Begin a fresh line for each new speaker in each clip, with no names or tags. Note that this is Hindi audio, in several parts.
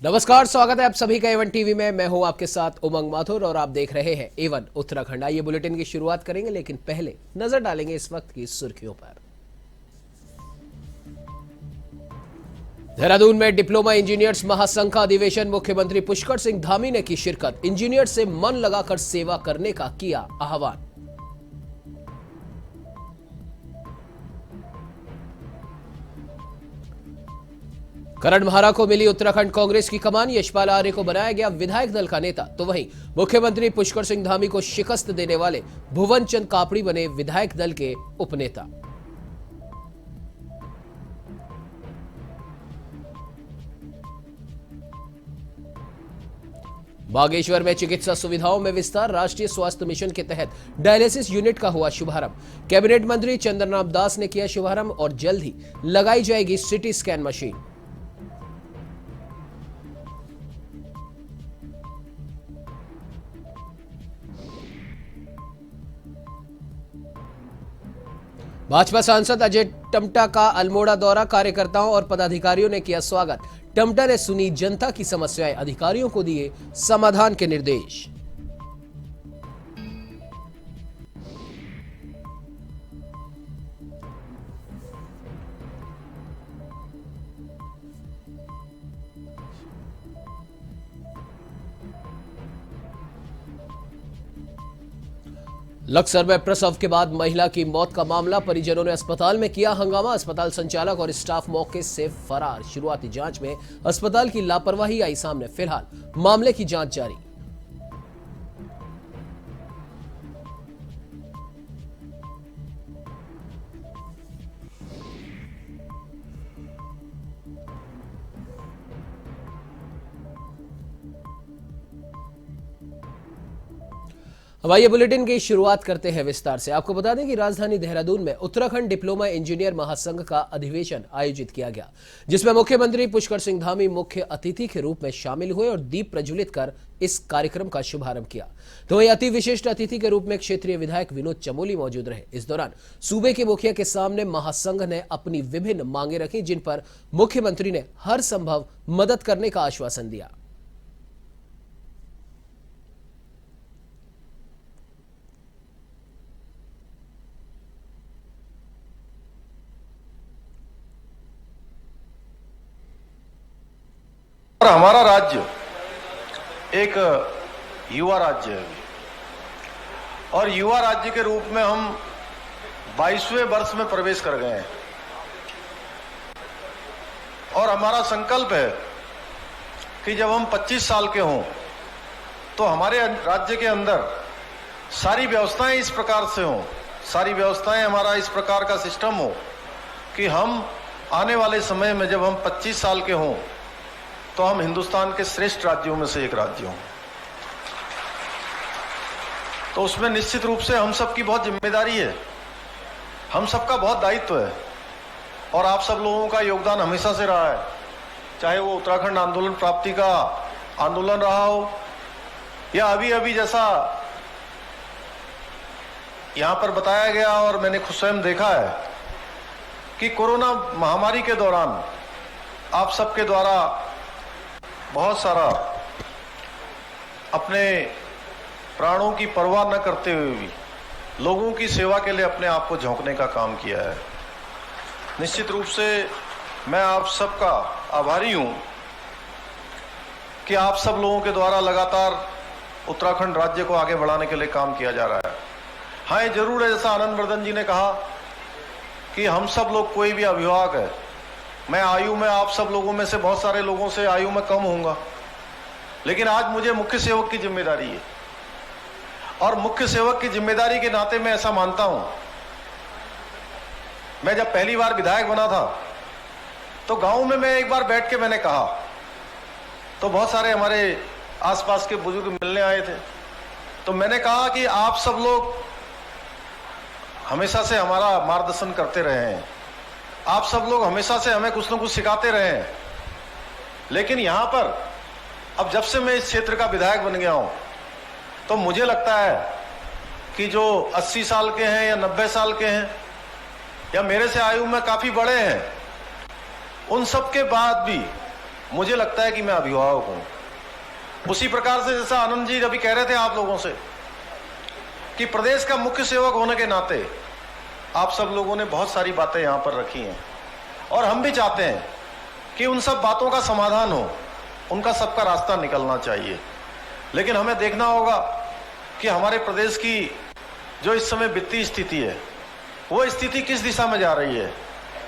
नमस्कार, स्वागत है आप सभी का एवन टीवी में। मैं हूं आपके साथ उमंग माथुर और आप देख रहे हैं एवन उत्तराखंड। आइए बुलेटिन की शुरुआत करेंगे, लेकिन पहले नजर डालेंगे इस वक्त की सुर्खियों पर। देहरादून में डिप्लोमा इंजीनियर्स महासंघ का अधिवेशन, मुख्यमंत्री पुष्कर सिंह धामी ने की शिरकत। इंजीनियर्स से मन लगाकर सेवा करने का किया आह्वान। करण महारा को मिली उत्तराखंड कांग्रेस की कमान, यशपाल आर्य को बनाया गया विधायक दल का नेता। तो वहीं मुख्यमंत्री पुष्कर सिंह धामी को शिकस्त देने वाले भुवन चंद कापड़ी बने विधायक दल के उपनेता। बागेश्वर में चिकित्सा सुविधाओं में विस्तार, राष्ट्रीय स्वास्थ्य मिशन के तहत डायलिसिस यूनिट का हुआ शुभारंभ। कैबिनेट मंत्री चंद्रनाथ दास ने किया शुभारंभ और जल्द ही लगाई जाएगी सिटी स्कैन मशीन। भाजपा सांसद अजय टम्टा का अल्मोड़ा दौरा, कार्यकर्ताओं और पदाधिकारियों ने किया स्वागत। टम्टा ने सुनी जनता की समस्याएं, अधिकारियों को दिए समाधान के निर्देश। लक्सर में प्रसव के बाद महिला की मौत का मामला, परिजनों ने अस्पताल में किया हंगामा। अस्पताल संचालक और स्टाफ मौके से फरार। शुरुआती जांच में अस्पताल की लापरवाही आई सामने। फिलहाल मामले की जांच जारी। अब आइए बुलेटिन की शुरुआत करते हैं विस्तार से। आपको बता दें कि राजधानी देहरादून में उत्तराखंड डिप्लोमा इंजीनियर महासंघ का अधिवेशन आयोजित किया गया, जिसमें मुख्यमंत्री पुष्कर सिंह धामी मुख्य अतिथि के रूप में शामिल हुए और दीप प्रज्वलित कर इस कार्यक्रम का शुभारंभ किया। तो वहीं अति विशिष्ट अतिथि के रूप में क्षेत्रीय विधायक विनोद चमोली मौजूद रहे। इस दौरान सूबे के मुखिया के सामने महासंघ ने अपनी विभिन्न मांगे रखी, जिन पर मुख्यमंत्री ने हर संभव मदद करने का आश्वासन दिया।
और हमारा राज्य एक युवा राज्य है और युवा राज्य के रूप में हम 22वें वर्ष में प्रवेश कर गए हैं और हमारा संकल्प है कि जब हम 25 साल के हों तो हमारे राज्य के अंदर सारी व्यवस्थाएं इस प्रकार से हों, सारी व्यवस्थाएं हमारा इस प्रकार का सिस्टम हो कि हम आने वाले समय में जब हम 25 साल के हों तो हम हिंदुस्तान के श्रेष्ठ राज्यों में से एक राज्य हों। तो उसमें निश्चित रूप से हम सबकी बहुत जिम्मेदारी है, हम सबका बहुत दायित्व है और आप सब लोगों का योगदान हमेशा से रहा है, चाहे वो उत्तराखंड आंदोलन प्राप्ति का आंदोलन रहा हो या अभी अभी जैसा यहां पर बताया गया और मैंने खुद स्वयं देखा है कि कोरोना महामारी के दौरान आप सबके द्वारा बहुत सारा अपने प्राणों की परवाह न करते हुए भी लोगों की सेवा के लिए अपने आप को झोंकने का काम किया है। निश्चित रूप से मैं आप सबका आभारी हूं कि आप सब लोगों के द्वारा लगातार उत्तराखंड राज्य को आगे बढ़ाने के लिए काम किया जा रहा है। हाँ, ये जरूर है, जैसा आनंद वर्धन जी ने कहा कि हम सब लोग कोई भी अभिभावक है, मैं आयु में आप सब लोगों में से बहुत सारे लोगों से आयु में कम होऊंगा, लेकिन आज मुझे मुख्य सेवक की जिम्मेदारी है और मुख्य सेवक की जिम्मेदारी के नाते मैं ऐसा मानता हूं। मैं जब पहली बार विधायक बना था तो गांव में मैं एक बार बैठ के मैंने कहा, तो बहुत सारे हमारे आसपास के बुजुर्ग मिलने आए थे, तो मैंने कहा कि आप सब लोग हमेशा से हमारा मार्गदर्शन करते रहे हैं, आप सब लोग हमेशा से हमें कुछ न कुछ सिखाते रहे हैं, लेकिन यहां पर अब जब से मैं इस क्षेत्र का विधायक बन गया हूं तो मुझे लगता है कि जो 80 साल के हैं या 90 साल के हैं या मेरे से आयु में काफी बड़े हैं, उन सब के बाद भी मुझे लगता है कि मैं अभिभावक हूं। उसी प्रकार से जैसा आनंद जी अभी कह रहे थे आप लोगों से कि प्रदेश का मुख्य सेवक होने के नाते आप सब लोगों ने बहुत सारी बातें यहां पर रखी हैं और हम भी चाहते हैं कि उन सब बातों का समाधान हो, उनका सबका रास्ता निकलना चाहिए। लेकिन हमें देखना होगा कि हमारे प्रदेश की जो इस समय वित्तीय स्थिति है वो स्थिति किस दिशा में जा रही है,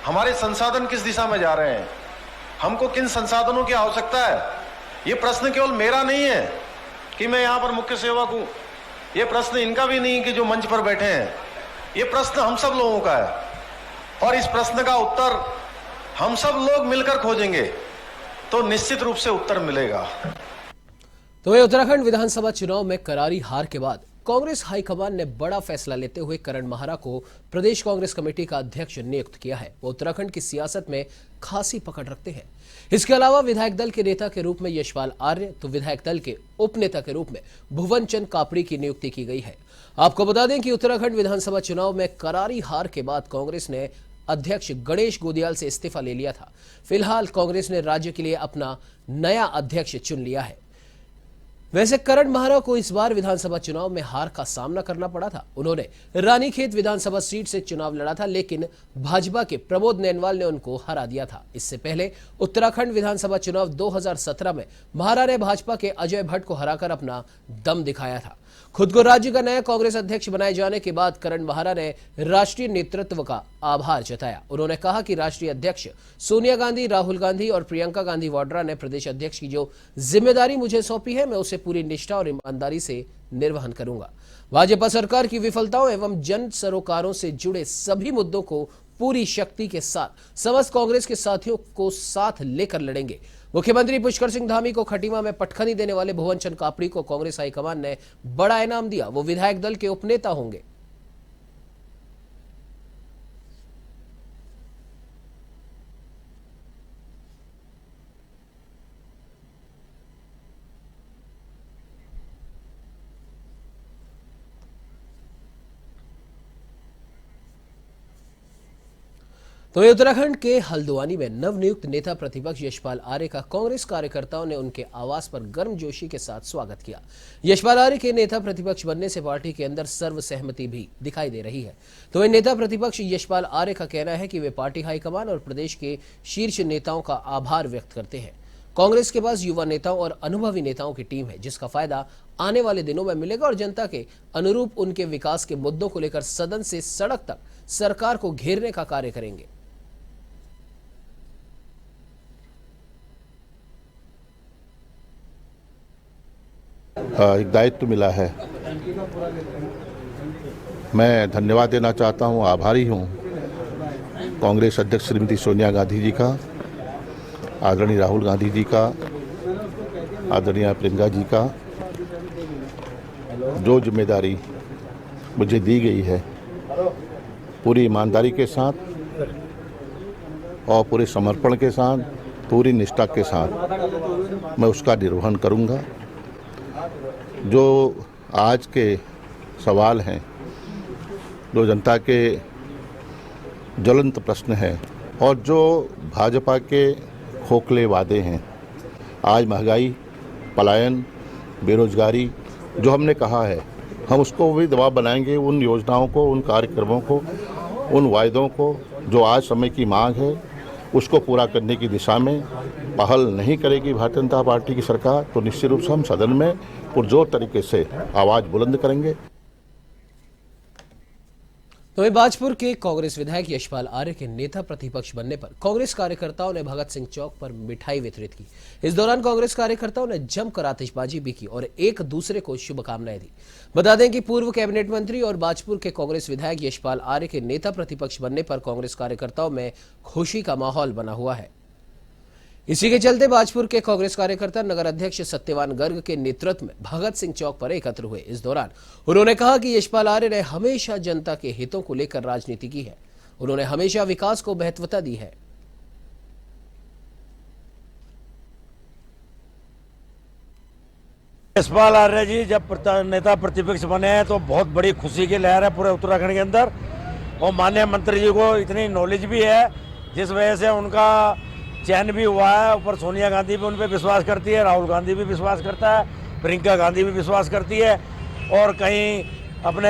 हमारे संसाधन किस दिशा में जा रहे हैं, हमको किन संसाधनों की आवश्यकता है। ये प्रश्न केवल मेरा नहीं है कि मैं यहाँ पर मुख्य सेवक हूँ, ये प्रश्न इनका भी नहीं कि जो मंच पर बैठे हैं, ये प्रश्न हम सब लोगों का है और इस प्रश्न का उत्तर हम सब लोग मिलकर खोजेंगे तो निश्चित रूप से उत्तर मिलेगा।
तो वहीं उत्तराखंड विधानसभा चुनाव में करारी हार के बाद कांग्रेस हाईकमान ने बड़ा फैसला लेते हुए करण माहरा को प्रदेश कांग्रेस कमेटी का अध्यक्ष नियुक्त किया है। वो उत्तराखंड की सियासत में खासी पकड़ रखते हैं। इसके अलावा विधायक दल के नेता के रूप में यशपाल आर्य तो विधायक दल के उपनेता के रूप में भुवन चंद कापड़ी की नियुक्ति की गई है। आपको बता दें कि उत्तराखंड विधानसभा चुनाव में करारी हार के बाद कांग्रेस ने अध्यक्ष गणेश गोदियाल से इस्तीफा ले लिया था। फिलहाल कांग्रेस ने राज्य के लिए अपना नया अध्यक्ष चुन लिया है। वैसे करण माहरा को इस बार विधानसभा चुनाव में हार का सामना करना पड़ा था। उन्होंने रानीखेत विधानसभा सीट से चुनाव लड़ा था, लेकिन भाजपा के प्रमोद नैनवाल ने उनको हरा दिया था। इससे पहले उत्तराखंड विधानसभा चुनाव 2017 में माहरा ने भाजपा के अजय भट्ट को हराकर अपना दम दिखाया था। खुद को राज्य का नया कांग्रेस अध्यक्ष बनाए जाने के बाद करण माहरा ने राष्ट्रीय नेतृत्व का आभार जताया। उन्होंने कहा कि राष्ट्रीय अध्यक्ष सोनिया गांधी, राहुल गांधी और प्रियंका गांधी वाड्रा ने प्रदेश अध्यक्ष की जो जिम्मेदारी मुझे सौंपी है, मैं उसे पूरी निष्ठा और ईमानदारी से निर्वहन करूंगा। भाजपा सरकार की विफलताओं एवं जन सरोकारों से जुड़े सभी मुद्दों को पूरी शक्ति के साथ समस्त कांग्रेस के साथियों को साथ लेकर लड़ेंगे। मुख्यमंत्री पुष्कर सिंह धामी को खटीमा में पटखनी देने वाले भुवन चंद कापड़ी को कांग्रेस हाईकमान ने बड़ा इनाम दिया। वो विधायक दल के उपनेता होंगे। तो उत्तराखंड के हल्द्वानी में नवनियुक्त नेता प्रतिपक्ष यशपाल आर्य का कांग्रेस कार्यकर्ताओं ने उनके आवास पर गर्मजोशी के साथ स्वागत किया। यशपाल आर्य के नेता प्रतिपक्ष बनने से पार्टी के अंदर सर्वसहमति भी दिखाई दे रही है। तो वह नेता प्रतिपक्ष यशपाल आर्य का कहना है कि वे पार्टी हाईकमान और प्रदेश के शीर्ष नेताओं का आभार व्यक्त करते हैं। कांग्रेस के पास युवा नेताओं और अनुभवी नेताओं की टीम है, जिसका फायदा आने वाले दिनों में मिलेगा और जनता के अनुरूप उनके विकास के मुद्दों को लेकर सदन से सड़क तक सरकार को घेरने का कार्य करेंगे।
एक दायित्व मिला है। मैं धन्यवाद देना चाहता हूं, आभारी हूं कांग्रेस अध्यक्ष श्रीमती सोनिया गांधी जी का, आदरणीय राहुल गांधी जी का, आदरणीय प्रियंका जी का। जो जिम्मेदारी मुझे दी गई है पूरी ईमानदारी के साथ और पूरे समर्पण के साथ, पूरी निष्ठा के साथ मैं उसका निर्वहन करूंगा। जो आज के सवाल हैं, जो जनता के ज्वलंत प्रश्न हैं और जो भाजपा के खोखले वादे हैं, आज महंगाई, पलायन, बेरोजगारी, जो हमने कहा है, हम उसको भी दबाव बनाएंगे। उन योजनाओं को, उन कार्यक्रमों को, उन वायदों को जो आज समय की मांग है, उसको पूरा करने की दिशा में पहल नहीं करेगी भारतीय जनता पार्टी की सरकार, तो निश्चित रूप से हम सदन में पुरजोर तरीके से आवाज बुलंद करेंगे।
तो बाजपुर के कांग्रेस विधायक यशपाल आर्य के नेता प्रतिपक्ष बनने पर कांग्रेस कार्यकर्ताओं ने भगत सिंह चौक पर मिठाई वितरित की। इस दौरान कांग्रेस कार्यकर्ताओं ने जमकर आतिशबाजी भी की और एक दूसरे को शुभकामनाएं दी। बता दें कि पूर्व कैबिनेट मंत्री और बाजपुर के कांग्रेस विधायक यशपाल आर्य के नेता प्रतिपक्ष बनने पर कांग्रेस कार्यकर्ताओं में खुशी का माहौल बना हुआ है। इसी के चलते बाजपुर के कांग्रेस कार्यकर्ता नगर अध्यक्ष सत्यवान गर्ग के नेतृत्व में भगत सिंह चौक पर एकत्र हुए। इस दौरान उन्होंने कहा कि यशपाल आर्य ने हमेशा जनता के हितों को लेकर राजनीति की है। उन्होंने हमेशा विकास को महत्वता दी है।
यशपाल आर्य जी जब नेता प्रतिपक्ष बने हैं तो बहुत बड़ी खुशी की लहर है पूरे उत्तराखंड के अंदर। और माननीय मंत्री जी को इतनी नॉलेज भी है, जिस वजह से उनका चयन भी हुआ है। ऊपर सोनिया गांधी भी उन पर विश्वास करती है, राहुल गांधी भी विश्वास करता है, प्रियंका गांधी भी विश्वास करती है। और कहीं अपने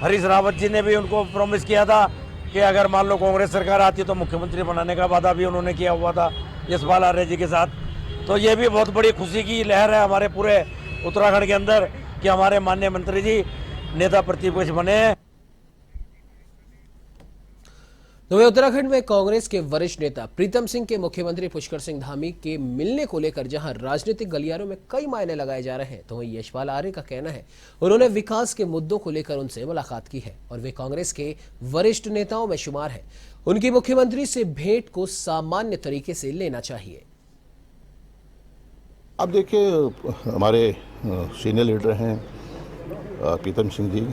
हरीश रावत जी ने भी उनको प्रॉमिस किया था कि अगर मान लो कांग्रेस सरकार आती तो मुख्यमंत्री बनाने का वादा भी उन्होंने किया हुआ था यशपाल आर्य जी के साथ। तो ये भी बहुत बड़ी खुशी की लहर है हमारे पूरे उत्तराखंड के अंदर कि हमारे माननीय मंत्री जी नेता प्रतिपक्ष बने हैं।
तो वहीं उत्तराखंड में कांग्रेस के वरिष्ठ नेता प्रीतम सिंह के मुख्यमंत्री पुष्कर सिंह धामी के मिलने को लेकर जहां राजनीतिक गलियारों में कई मायने लगाए जा रहे हैं, तो वहीं यशपाल आर्य का कहना है उन्होंने विकास के मुद्दों को लेकर उनसे मुलाकात की है और वे कांग्रेस के वरिष्ठ नेताओं में शुमार है। उनकी मुख्यमंत्री से भेंट को सामान्य तरीके से लेना चाहिए।
अब देखिए, हमारे सीनियर लीडर हैं प्रीतम सिंह जी,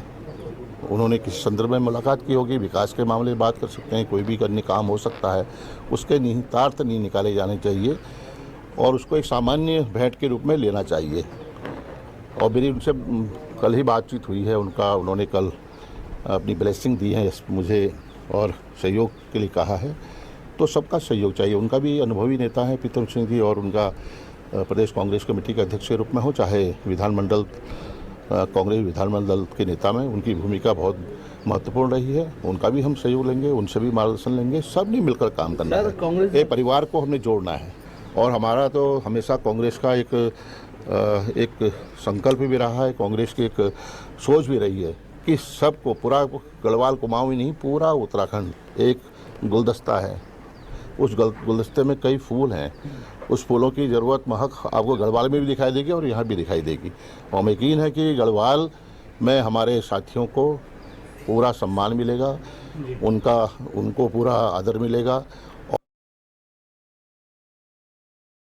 उन्होंने किस संदर्भ में मुलाकात की होगी, विकास के मामले में बात कर सकते हैं, कोई भी करने काम हो सकता है, उसके निहितार्थ नहीं निकाले जाने चाहिए और उसको एक सामान्य भेंट के रूप में लेना चाहिए। और मेरी उनसे कल ही बातचीत हुई है, उन्होंने कल अपनी ब्लेसिंग दी है मुझे और सहयोग के लिए कहा है। तो सबका सहयोग चाहिए। उनका भी अनुभवी नेता है प्रीतम सिंह जी, और उनका प्रदेश कांग्रेस कमेटी के अध्यक्ष के रूप में हो, चाहे विधानमंडल कांग्रेस विधानमंडल के नेता में उनकी भूमिका बहुत महत्वपूर्ण रही है। उनका भी हम सहयोग लेंगे, उनसे भी मार्गदर्शन लेंगे। सब ने मिलकर काम करना है, ये परिवार को हमने जोड़ना है। और हमारा तो हमेशा कांग्रेस का एक संकल्प भी रहा है, कांग्रेस की एक सोच भी रही है कि सबको, पूरा गढ़वाल कुमाऊं ही नहीं, पूरा उत्तराखंड एक गुलदस्ता है। उस गुलदस्ते में कई फूल हैं, उस फूलों की ज़रूरत महक आपको गढ़वाल में भी दिखाई देगी और यहाँ भी दिखाई देगी। और हमें यकीन है कि गढ़वाल में हमारे साथियों को पूरा सम्मान मिलेगा, उनको पूरा आदर मिलेगा